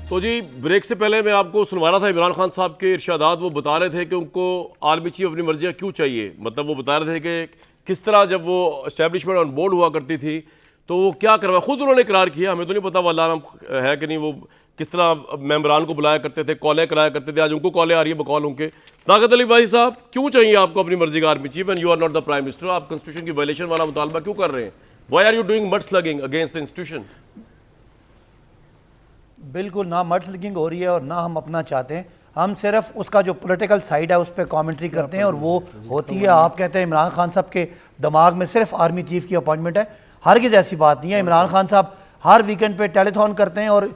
तो जी ब्रेक से पहले मैं आपको सुनवा रहा था इमरान खान साहब के इरशादात। वो बता रहे थे कि उनको आर्मी चीफ अपनी मर्जी का क्यों चाहिए। मतलब वो बता रहे थे कि किस तरह जब वो एस्टेब्लिशमेंट ऑन बोर्ड हुआ करती थी तो वो क्या करवा, खुद उन्होंने इकरार किया, हमें तो नहीं पता वाला है कि नहीं, वो किस तरह मेम्बरान को बुलाया करते थे, कॉलें कराया करते थे। आज उनको कॉलें आ रही है बकौल उनके। ताकत अली भाई साहब, क्यों चाहिए आपको अपनी मर्जी का army chief and you are not the prime minister? आप कॉन्स्टिट्यूशन की वायलेशन वाला मुतालबा क्यों कर रहे हैं? Why are you doing mud slinging against the institution? बिल्कुल ना मड स्लिंगिंग हो रही है और ना हम अपना चाहते हैं। हम सिर्फ उसका जो पॉलिटिकल साइड है उस पर कमेंट्री करते हैं और वो होती है। आप कहते हैं इमरान खान साहब के दिमाग में सिर्फ आर्मी चीफ की अपॉइंटमेंट है। हरगिज़ ऐसी बात नहीं है। इमरान खान साहब हर वीकेंड पे टेलीथॉन करते हैं और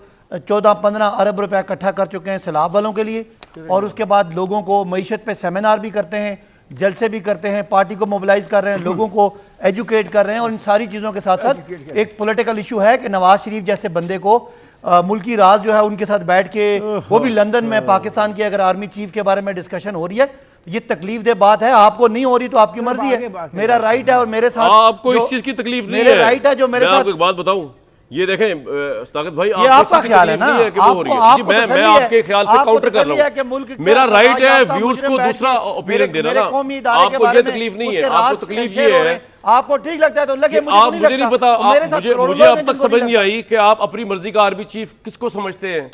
14-15 अरब रुपया इकट्ठा कर चुके हैं सैलाब वालों के लिए। और उसके बाद लोगों को मईशत पे सेमिनार भी करते हैं, जलसे भी करते हैं, पार्टी को मोबिलाइज कर रहे हैं, लोगों को एजुकेट कर रहे हैं। और इन सारी चीज़ों के साथ साथ एक पॉलिटिकल इशू है कि नवाज शरीफ जैसे बंदे को मुल्की राज जो है उनके साथ बैठ के, वो भी लंदन में पाकिस्तान की अगर आर्मी चीफ के बारे में डिस्कशन हो रही है तो ये तकलीफ दे बात है। आपको नहीं हो रही तो आपकी मर्जी है, मेरा राइट है। और मेरे साथ आपको इस चीज की तकलीफ नहीं है, मेरे राइट है जो मेरे साथ। एक बात बताऊं, ये देखें ताकत भाई, ये आपका ख्याल है ना कि वो हो रही है। मैं आपके ख्याल से काउंटर कर रहा हूं। मेरा राइट है व्यूज को दूसरा ओपिनियन देना ना। आपको ये तकलीफ नहीं है, आपको तकलीफ ये है, आपको ठीक लगता है तो लगे, आप मुझे नहीं पता। मुझे अब तक समझ नहीं आई कि आप अपनी मर्जी का आर्मी चीफ किसको समझते हैं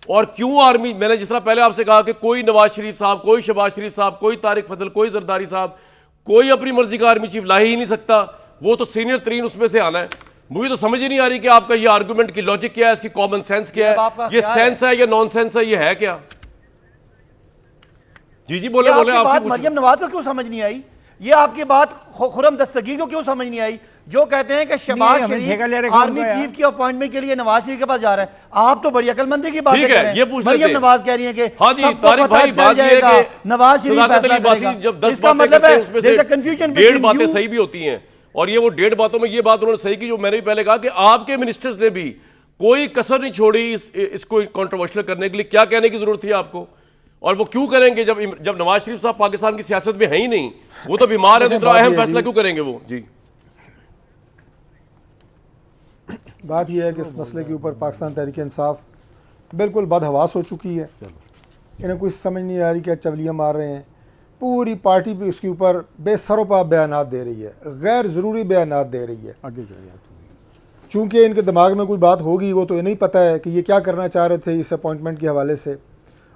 और क्यों आर्मी। मैंने जिस तरह पहले आपसे कहा कि कोई नवाज शरीफ साहब, कोई शहबाज शरीफ साहब, कोई तारिक फजल, कोई जरदारी साहब, कोई अपनी मर्जी का आर्मी चीफ ला ही नहीं सकता। वो तो सीनियर तरीन उसमें से आना है। मुझे तो समझ ही नहीं आ रही कि आपका ये आर्गुमेंट की लॉजिक क्या है, इसकी कॉमन सेंस क्या है, ये सेंस है या नॉन सेंस है, ये है क्या? जी बोले आपकी बात मरियम नवाज को क्यों समझ नहीं आई? ये आपकी बात खुर्रम दस्तगीर को क्यों समझ नहीं आई, जो कहते हैं कि शहबाज शरीफ आर्मी चीफ की अपॉइंटमेंट के लिए नवाज शरीफ के पास जा रहा है? आप तो बड़ी अकलमंदी की बात कर रहे हैं। मरियम नवाज कह रही है कि हाँ जी तारिक भाई, बात ये है कि नवाज शरीफ जब 10 बातें करते हैं उसमें से 1.5 बातें सही भी होती हैं। और ये वो 1.5 बातों में ये बात उन्होंने सही की जो मैंने भी पहले कहा कि आपके मिनिस्टर्स ने भी कोई कसर नहीं छोड़ी इसको कंट्रोवर्शियल करने के लिए। क्या कहने की जरूरत थी आपको? और वो क्यों करेंगे जब नवाज शरीफ साहब पाकिस्तान की सियासत में है ही नहीं, वो तो बीमार है, तो इतना अहम फैसला क्यों करेंगे वो? जी बात यह है कि इस मसले के ऊपर पाकिस्तान तहरीक इंसाफ बिल्कुल बदहवास हो चुकी है। इन्हें कुछ समझ नहीं आ रही क्या चवलियाँ मार रहे हैं। पूरी पार्टी भी उसके ऊपर बेसरोपा बयानात दे रही है, गैर ज़रूरी बयानात दे रही है। चूँकि इनके दिमाग में कोई बात होगी, वो तो ये नहीं पता है कि ये क्या करना चाह रहे थे इस अपॉइंटमेंट के हवाले से।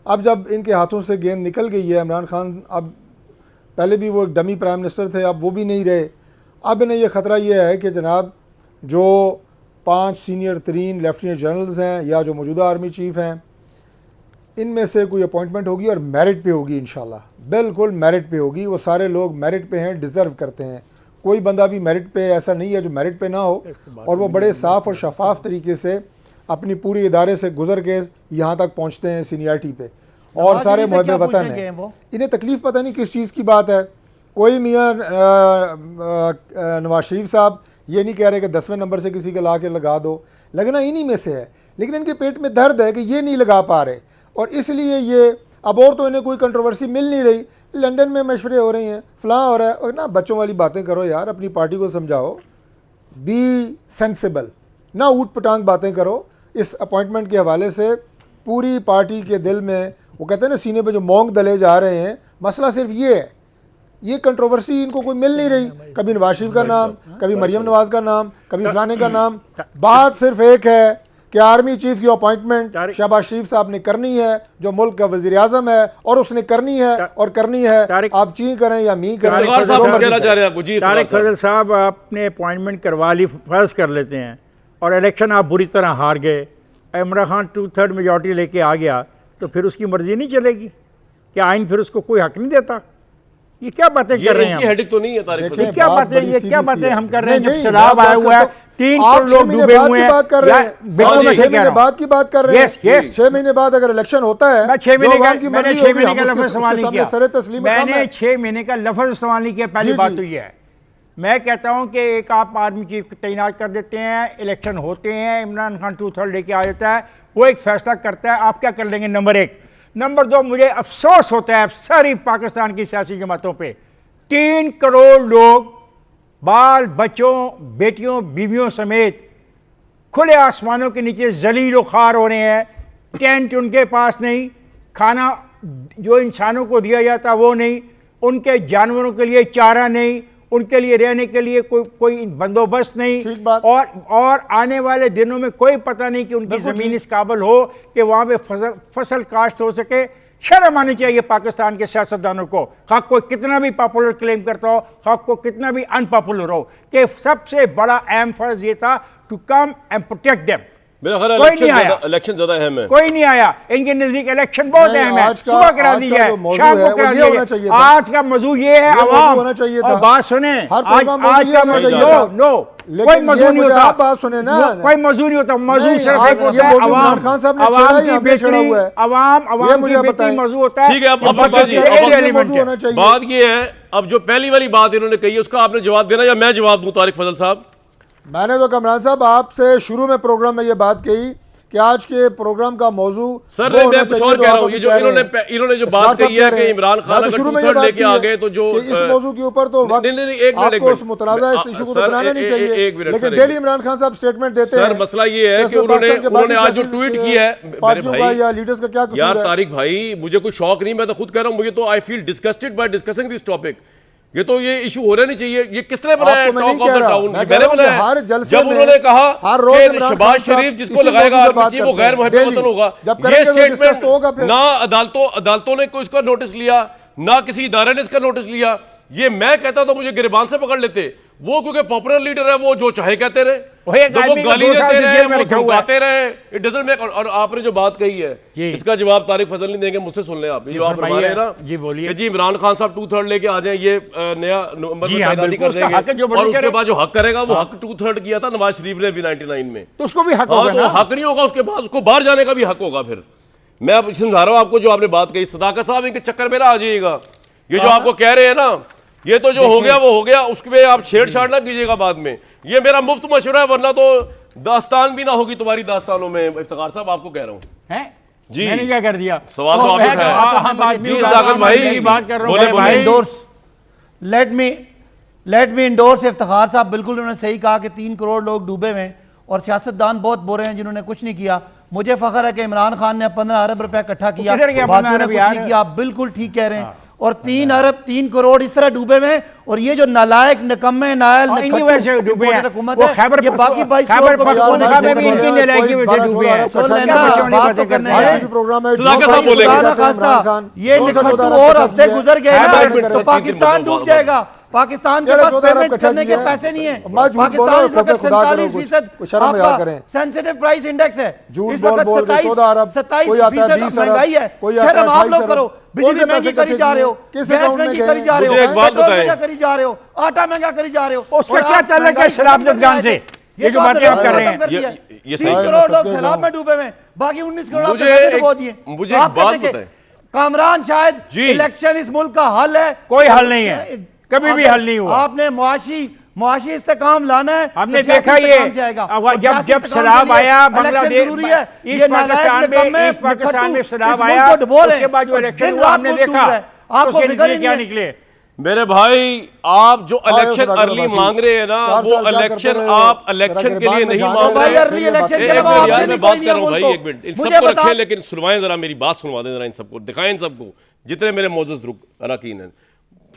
अब जब इनके हाथों से गेंद निकल गई है, इमरान खान अब पहले भी वो डमी प्राइम मिनिस्टर थे, अब वो भी नहीं रहे। अब इन्हें यह ख़तरा ये है कि जनाब जो 5 सीनियर तरीन लेफ्टिनेंट जनरल्स हैं या जो मौजूदा आर्मी चीफ़ हैं, इनमें से कोई अपॉइंटमेंट होगी और मेरिट पे होगी इंशाल्लाह, बिल्कुल मेरिट पे होगी। वो सारे लोग मेरिट पे हैं, डिज़र्व करते हैं। कोई बंदा भी मेरिट पे ऐसा नहीं है जो मेरिट पे ना हो, और वो बड़े साफ़ और शफाफ तरीके से अपनी पूरी इदारे से गुजर के यहाँ तक पहुँचते हैं सीनियरिटी पे। और सारे मुहब्बे वतन हैं, इन्हें तकलीफ़ पता नहीं किस चीज़ की बात है। कोई मियाँ नवाज शरीफ साहब ये नहीं कह रहे कि 10वें नंबर से किसी के ला के लगा दो, लगना इन्हीं में से है, लेकिन इनके पेट में दर्द है कि ये नहीं लगा पा रहे और इसलिए ये अब और तो इन्हें कोई कंट्रोवर्सी मिल नहीं रही। लंदन में मशवरे हो रहे हैं, फलां हो रहा है, और ना बच्चों वाली बातें करो यार, अपनी पार्टी को समझाओ, बी सेंसिबल, ना ऊट पटांग बातें करो। इस अपॉइंटमेंट के हवाले से पूरी पार्टी के दिल में वो कहते हैं ना सीने पे जो मोंग दले जा रहे हैं। मसला सिर्फ ये है, ये कंट्रोवर्सी इनको कोई मिल नहीं रही। कभी नवाज शरीफ का नाम, कभी मरियम नवाज का नाम, कभी फलाने का नाम। बात सिर्फ एक है कि आर्मी चीफ की अपॉइंटमेंट शहबाज शरीफ साहब ने करनी है, जो मुल्क का वजीर आजम है, और उसने करनी है और करनी है। आप ची करें या मी करें। तारिक फजल साहब, आपने अपॉइंटमेंट करवा ली, फर्ज कर लेते हैं, और इलेक्शन आप बुरी तरह हार गए, इमरान खान 2/3 मेजॉरिटी लेके आ गया, तो फिर उसकी मर्जी नहीं चलेगी क्या? आइन फिर उसको कोई हक नहीं देता? ये क्या बातें कर रहे हैं? हेडिक तो नहीं है तारिक, ये क्या बातें, ये क्या बातें हम कर रहे हैं? जब सैलाब आया हुआ है, 3 करोड़ लोग डूबे हुए हैं, बात कर रहे हैं, 6 महीने बाद की बात कर रहे हैं। 6 महीने बाद अगर इलेक्शन होता है, मैं 6 महीने का लफ्ज़ इस्तेमाल नहीं किया। मैंने 6 महीने का लफ्ज़ इस्तेमाल नहीं किया। पहली बात तो ये है, मैं कहता हूं कि एक आप आर्मी चीफ तैनात कर देते हैं, इलेक्शन होते हैं, इमरान खान 2/3 लेके आ जाता है, वो एक फैसला करता है, आप क्या कर लेंगे? नंबर 1। नंबर 2, मुझे अफसोस होता है सारी पाकिस्तान की सियासी जमातों पे, 3 करोड़ लोग बाल बच्चों, बेटियों, बीवियों समेत खुले आसमानों के नीचे जलील व खार हो रहे हैं। टेंट उनके पास नहीं, खाना जो इंसानों को दिया जाता वो नहीं, उनके जानवरों के लिए चारा नहीं, उनके लिए रहने के लिए कोई बंदोबस्त नहीं। ठीक बात। और आने वाले दिनों में कोई पता नहीं कि उनकी ज़मीन इस काबिल हो कि वहाँ पे फसल काश्त हो सके। शर्म आनी चाहिए पाकिस्तान के सियासतदानों को, खा कोई कितना भी पॉपुलर क्लेम करता हो, खा को कितना भी अनपॉपुलर हो, कि सबसे बड़ा अहम फर्ज ये था to come and protect them. मेरा ख्याल कोई नहीं आया, इलेक्शन ज्यादा अहम है। कोई नहीं आया। इनके नजदीक इलेक्शन बहुत नहीं, अहम है। आज का- सुबह करा आज दी का जाए, जो मौजू शाम है, को वो करा ये दिया होना चाहिए था। आज का मौजू ये है, ये मौजू अवाम होना चाहिए था। और बात सुने, हर आज प्रोग्राम आज मौजू का ये होना मौजू चाहिए नो था। नो लेकिन कोई ये मौजू नहीं मुझे होता। आप बात सुने ना। कोई मौजू नहीं होता। मौजू नहीं, सिर्फ आज एक ये होता है मौजू अवाम, इमरान खान साहब ने अवाम छेड़ा, की यहाँ पे छेड़ा बेहतरी, हुआ है। अवाम ये की मुझे बेहतरी बताएं। मौजू होता है। ठीक है, अब ये अब्दुल बकत जी, के अब एक ये एलिमेंट मौजू है। होना चाहिए। बात ये है, अब जो पहली वाली बात इन्होंने कही है उसका आपने जवाब देना या मैं जवाब दूं? तारिक फजल साहब, मैंने तो कमरान साहब आपसे शुरू में प्रोग्राम में ये बात कही कि आज के प्रोग्राम का मौजू सर वो मैं होना कुछ चाहिए और जो कह रहा आप हूं। अभी ये जो कह रहे हैं। इन्होंने जो इफ्तार बात साहब कही है कह रहे कि हैं। इमरान मैं खान तो अगर शुरू में ये टू-थर्ड बात लेके की आ है गए तो जो कि इस मौजू के ऊपर तो वक्त नहीं, एक मिनट, आपको उस मुतनाज़ा इस इशू को तो सर, बनाना नहीं चाहिए। एक मिनट, लेकिन सर, डेली इमरान खान साहब स्टेटमेंट देते हैं। सर मसला ये है कि इसमें पाकिस्तान के उन्होंने बाकी आज जो सियासी ट्वीट किया है मेरे पार्टियों का भाई, या लीडर्स का क्या कसूर यार है? तारिक भाई, मुझे कोई शौक नहीं, मैं तो खुद कह रहा हूं, मुझे तो I feel disgusted by discussing this topic. ये तो ये इशू होना नहीं चाहिए। ये किसने बनाया है आपको मैं टॉक नहीं ऑफ कह द रहा। टाउन? मैं कह मैंने रहा हूं कि बनाया। हर जलसे जब में, उन्होंने कहा हर रोज कि इमरान शहबाज खान साहब शरीफ जिसको इसी लगाएगा मौजू पे बात आर्मी चीफ वो करते गैर हैं। मुहब्बत डेली। वतन होगा। जब ये करेंगे तो डिस्कस स्टेटमेंट तो होगा फिर। ना अदालतों ने कोई इसका नोटिस लिया, ना किसी इदारे ने इसका नोटिस लिया। ये मैं कहता तो मुझे गिरबान से पकड़ लेते। वो क्योंकि पॉपुलर लीडर है, वो जो चाहे कहते रहे, वही एक वो आदमी को गाली 2 साल देते से रहे, जेल में वो रखा हुआ है। धमकाते रहे। It doesn't make. और आपने जो बात कही है जी। इसका जवाब तारिक फजल नहीं देंगे, मुझसे सुन लें आप। ये जो आप फरमा रहे हैं ना जी, बोलिए। कि जी इमरान खान साहब 2/3 लेके आ जाए, ये नया नंबर जी में हाँ, तैनाती बिल्कुल, कर उसका हक है जो देंगे। बड़ी और उसके करे। बाद जो हक करेगा वो हक 2/3 किया था नवाज शरीफ ने भी 99 में। तो उसको भी हक हाँ, होगा तो ना। हक नहीं होगा, उसके बाद उसको बाहर जाने का भी हक होगा। फिर मैं अब समझा रहा हूं आपको, जो आपने बात कही सदाकत साहब, इनके चक्कर में ना आ जाइएगा। ये जो आपको कह रहे हैं ना, ये तो जो हो गया वो हो गया, उसके आप छेड़छाड़ ना कीजिएगा बाद में। ये मेरा मुफ्त मशवरा है, वरना तो दास्तान भी ना होगी तुम्हारी दास्तानों में। इफ्तिखार साहब आपको कह रहा हूँ हैं? जी। मैंने क्या कर दिया? सवाल तो आपने उठाया। हम आदमी जी, उठा- सदाकत भाई, मैं यही बात कर रहा हूँ बोले, कि बोले। भाई, endorse let me endorse Iftikhar साहब, बिल्कुल उन्होंने सही कहा कि 3 करोड़ लोग डूबे हुए हैं और सियासतदान बहुत बुरे हैं जिन्होंने कुछ नहीं किया। मुझे फख्र है कि इमरान खान ने 15 अरब रुपए इकट्ठा किया, किधर गया बाकियों 15 ने अरब कुछ यार? नहीं किया। आप बिल्कुल ठीक कह रहे हैं। और 3 करोड़ इस तरह डूबे हुए हैं। और ये जो नालायक निकम्मे नायल और इनकी वजह से डूबे हैं। हुकूमत वो है, खैबर ये बाकी 22 खैबर करोड़ पख्तूनख्वा में भी कोई इनकी नलायकी की वजह से 12-14 डूबे हैं। अरब तो इकट्ठा लेना, किया। बच्चों ने बात बातें तो करने करनी हैं। है। आज भी प्रोग्राम है, सदाकत जो साहब भाई बोलेंगे। इमरान खुदा ना खास्ता, खान, ये 14 निकट्टू अरब और इकट्ठा हफ्ते किया। गुजर गए खैबर ना, में तो पाकिस्तान डूब जाएगा। पाकिस्तान के चलो, पास 14 अरब पेमेंट इकट्ठा करने के किए। पैसे नहीं है। मैं झूठ बोल रहा पाकिस्तान हूं, इस वक्त खुदा करो 47% कुछ शर्म आपका हया करें। सेंसिटिव प्राइस इंडेक्स है। झूठ इस बोल वक्त बोल के 14 अरब, 27% कोई आता है 20 अरब, महंगाई है। कोई आता है शर्म आप 28 लोग अरब। करो। कौन बिजली से महंगी पैसे करी जा रहे हो, किस गैस अकाउंट में महंगी गए? करी जा रहे हो, मुझे एक बात पेट्रोल बताएं। महंगा करी जा रहे हो, आटा महंगा करी जा रहे हो। उसका और क्या आप ताल्लुक है महंगाई शराब दगान से? ये जो बातें आप कर रहे हैं, ये 3 सही- करोड़ लोग सत्य सैलाब जाऊं। में डूबे हुए हैं, बाकी 19 करोड़ मुझे आपने एक- डुबो दिए। मुझे तो एक आप बात कहते हैं कि बताएं। कामरान शायद जी। इलेक्शन इस मुल्क का हल है। कोई हल नहीं है, कभी भी हल नहीं हुआ। आपने मुआशी इस्तेकाम लाना है, हमने तो सियासी देखा ये इस्तेकाम से आएगा। अब और जब सियासी जब इस्तेकाम सैलाब के लिए आया इलेक्शन बांग्लादेश जरूरी है। ईस्ट ये नालायक पाकिस्तान में निकम्मे सैलाब इस आया, मुल्क को डुबो रहे उसके बाद जो हैं। इलेक्शन दिन हुआ रात हमने मुल्क डूब देखा रहा है। तो आपको उसके फिक्र नतीजे ही क्या नहीं है। निकले। मेरे भाई, आप जो इलेक्शन सदाकत अर्ली वासी, मांग रहे हैं ना, 4 वो साल क्या इलेक्शन करते रहे? आप इलेक्शन जरा के लिए गिरबान में नहीं जाने मांग दो। रहे भाई हैं। अर्ली इलेक्शन के एक अलावा मिनट आपसे यार, नहीं मैं कोई बात नहीं कर रहा हूँ है भाई, मुल्क एक मिनट। इन को। सबको मुझे रखें, बता- लेकिन सुनवाएं जरा, मेरी बात सुनवा दें जरा इन सबको, दिखाएं इन सबको जितने मेरे मौजूद अरकान हैं।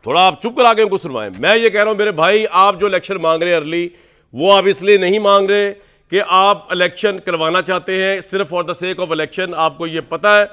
थोड़ा आप चुप करा के उनको सुनवाएं। मैं ये कह रहा हूं मेरे भाई, आप जो इलेक्शन मांग रहे हैं अर्ली, वो आप इसलिए नहीं मांग रहे कि आप इलेक्शन करवाना चाहते हैं सिर्फ for the sake of election. आपको ये पता है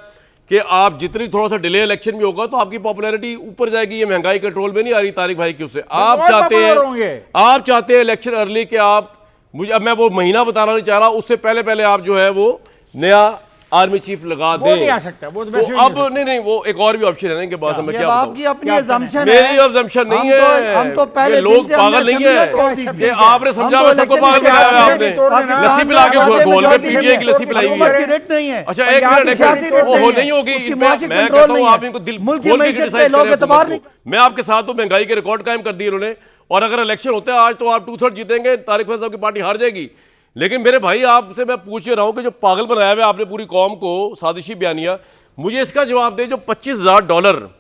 कि आप जितनी थोड़ा सा डिले इलेक्शन भी होगा तो आपकी पॉपुलैरिटी ऊपर जाएगी। ये महंगाई कंट्रोल में नहीं आ रही तारिक भाई की उससे। आप और चाहते popular होंगे। हैं, आप चाहते हैं इलेक्शन अर्ली के आप, मुझे अब मैं वो महीना बताना नहीं चाह रहा, उससे पहले पहले आप जो है वो नया आर्मी चीफ लगा वो दें। नहीं आ सकता, वो तो वैसे भी अब नहीं नहीं, वो एक और भी ऑप्शन है ना इनके पास। मैं ये क्या आपकी बताऊं? अपनी क्या assumption है। मेरी assumption नहीं है। हम तो पहले ये दिन लोग से हमने पागल नहीं assembly है तोड़ दी कि थी। आपने समझा हम मैं तो सबको election पागल में बनाया आगे आपने। तोड़ देना। लस्सी पिला के पाकिस्तान घोल के में पीजिए, एक लस्सी पिलाई हुई हुकूमत है। की रेट नहीं है। अच्छा एक पंजाब मिनट, की सियासी रेट ओहो नहीं नहीं होगी। उसकी मैं मुआशी मैं कंट्रोल कहता हूँ नहीं आप है। इनको दिल मुल्क की खोल के मईशत पे क्रिटिसाइज लोग करें एतबार हुकूमत नहीं। को। मैं आपके साथ हूँ, महंगाई के रिकॉर्ड कायम कर दिए इन्होंने, और अगर इलेक्शन होता है आज तो आप 2/3 जीतेंगे, तारिक फैसल साहब की पार्टी हार जाएगी। लेकिन मेरे भाई, आपसे मैं पूछ रहा हूं कि जो पागल बनाया हुआ है आपने पूरी कौम को, साजिशी बयानिया, मुझे इसका जवाब दे। जो $25,000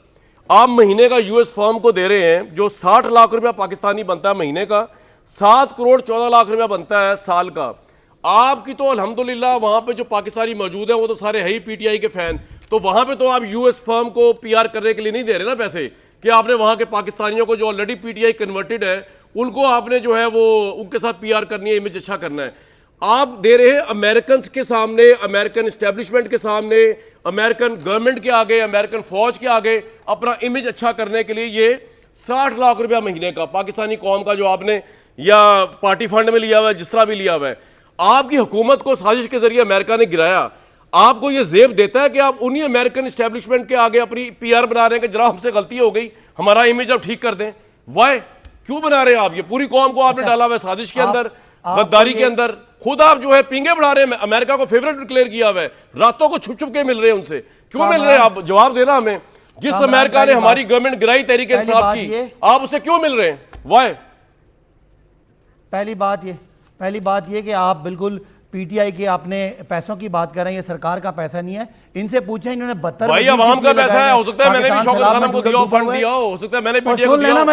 आप महीने का यूएस फर्म को दे रहे हैं, जो 60 लाख रुपया पाकिस्तानी बनता है महीने का, 7 करोड़ 14 लाख रुपया बनता है साल का। आपकी तो अल्हम्दुलिल्लाह वहां पे जो पाकिस्तानी मौजूद है वो तो सारे है ही पीटीआई के फैन, तो वहां पे तो आप यूएस फर्म को पीआर करने के लिए नहीं दे रहे ना पैसे, कि आपने वहां के पाकिस्तानियों को जो ऑलरेडी पीटीआई कन्वर्टेड है उनको आपने जो है वो उनके साथ पीआर करनी है, इमेज अच्छा करना है। आप दे रहे हैं अमेरिकन के सामने, अमेरिकन इस्टेब्लिशमेंट के सामने, अमेरिकन गवर्नमेंट के आगे, अमेरिकन फौज के आगे अपना इमेज अच्छा करने के लिए ये 60 लाख रुपया महीने का पाकिस्तानी कौम का जो आपने या पार्टी फंड में लिया हुआ है, जिस तरह भी लिया हुआ है, आपकी हुकूमत को साजिश के जरिए अमेरिका ने गिराया। आपको ये जेब देता है कि आप उन्हीं अमेरिकन इस्टेब्लिशमेंट के आगे अपनी पीआर बना रहे हैं कि जरा हमसे गलती हो गई, हमारा इमेज अब ठीक कर दें। वाई क्यों बना रहे हैं आप? ये पूरी कौम को आपने डाला हुआ है साजिश के अंदर, गद्दारी के अंदर। खुद आप जो है पिंगे बढ़ा रहे हैं, अमेरिका को फेवरेट डिक्लेयर किया हुआ है, रातों को छुप छुप के मिल रहे हैं उनसे। क्यों मिल रहे हैं? आप जवाब देना हमें। जिस अमेरिका ने हमारी गवर्नमेंट गिराई तहरीक इंसाफ की, आप उससे क्यों मिल रहे हैं? वाई? पहली बात ये कि आप बिल्कुल पीटीआई के अपने पैसों की बात कर रहे हैं, ये सरकार का पैसा नहीं है। इनसे पूछें, इन्होंने 72 भाई अवाम का पैसा है, हो सकता है मैंने भी शौकत खानम को दिया हो, फंड दिया हो सकता है मैंने पीटीआई को दिया हो।